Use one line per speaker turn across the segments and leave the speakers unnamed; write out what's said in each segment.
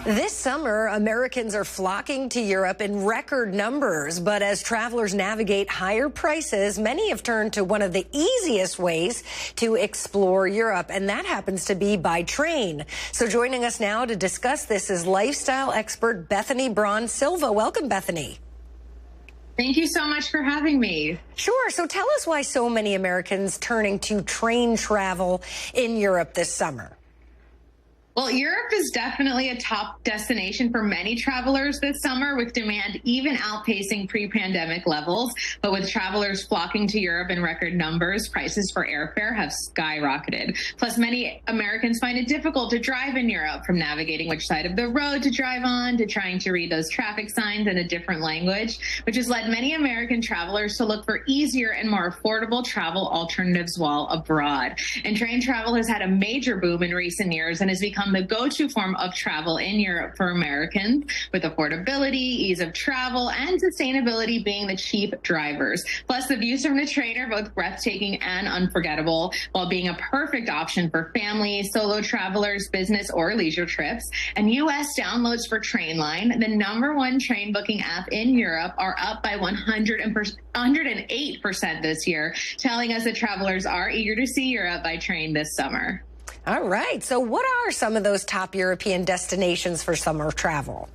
This summer, Americans are flocking to Europe in record numbers, but as travelers navigate higher prices, many have turned to one of the easiest ways to explore Europe, and that happens to be by train. So joining us now to discuss this is lifestyle expert Bethany Braun Silva. Welcome, Bethany.
Thank you so much for having me.
Sure. So tell us why so many Americans turning to train travel in Europe this summer.
Well, Europe is definitely a top destination for many travelers this summer, with demand even outpacing pre-pandemic levels. But with travelers flocking to Europe in record numbers, prices for airfare have skyrocketed. Plus, many Americans find it difficult to drive in Europe, from navigating which side of the road to drive on to trying to read those traffic signs in a different language, which has led many American travelers to look for easier and more affordable travel alternatives while abroad. And train travel has had a major boom in recent years and has become the go-to form of travel in Europe for Americans, with affordability, ease of travel, and sustainability being the chief drivers. Plus, the views from the train are both breathtaking and unforgettable, while being a perfect option for families, solo travelers, business, or leisure trips. And U.S. downloads for Trainline, the #1 train booking app in Europe, are up by 108% this year, telling us that travelers are eager to see Europe by train this summer.
All right. So what are some of those top European destinations for summer travel?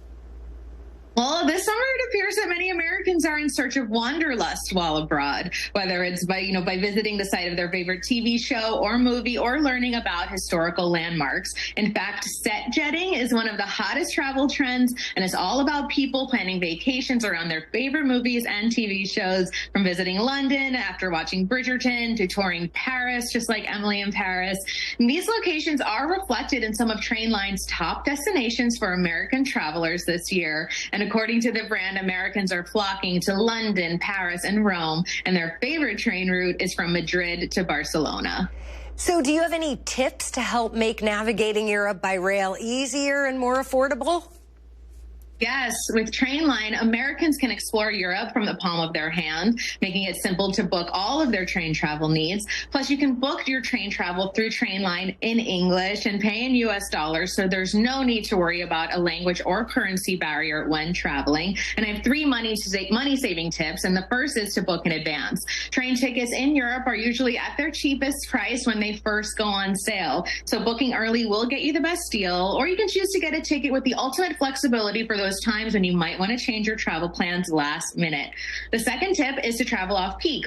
Well, this summer it appears that many Americans are in search of wanderlust while abroad, whether it's by visiting the site of their favorite TV show or movie, or learning about historical landmarks. In fact, set jetting is one of the hottest travel trends, and it's all about people planning vacations around their favorite movies and TV shows, from visiting London after watching Bridgerton to touring Paris, just like Emily in Paris. And these locations are reflected in some of Trainline's top destinations for American travelers this year. And according to the brand, Americans are flocking to London, Paris, and Rome, and their favorite train route is from Madrid to Barcelona.
So do you have any tips to help make navigating Europe by rail easier and more affordable?
Yes, with Trainline, Americans can explore Europe from the palm of their hand, making it simple to book all of their train travel needs. Plus, you can book your train travel through Trainline in English and pay in U.S. dollars, so there's no need to worry about a language or currency barrier when traveling. And I have 3 money-saving tips, and the first is to book in advance. Train tickets in Europe are usually at their cheapest price when they first go on sale, so booking early will get you the best deal, or you can choose to get a ticket with the ultimate flexibility for those times when you might want to change your travel plans last minute. The second tip is to travel off peak.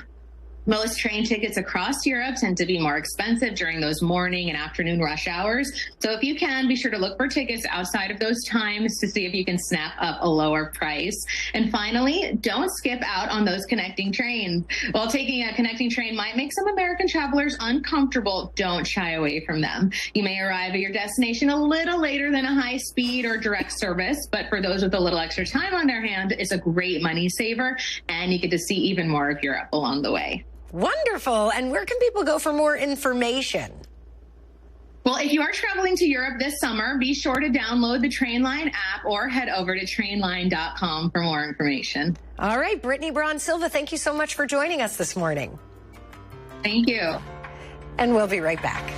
Most train tickets across Europe tend to be more expensive during those morning and afternoon rush hours. So if you can, be sure to look for tickets outside of those times to see if you can snap up a lower price. And finally, don't skip out on those connecting trains. While taking a connecting train might make some American travelers uncomfortable, don't shy away from them. You may arrive at your destination a little later than a high-speed or direct service, but for those with a little extra time on their hand, it's a great money saver, and you get to see even more of Europe along the way.
Wonderful. And where can people go for more information?
Well, if you are traveling to Europe this summer, be sure to download the Trainline app or head over to trainline.com for more information.
All right, Bethany Braun Silva, thank you so much for joining us this morning.
Thank you.
And we'll be right back.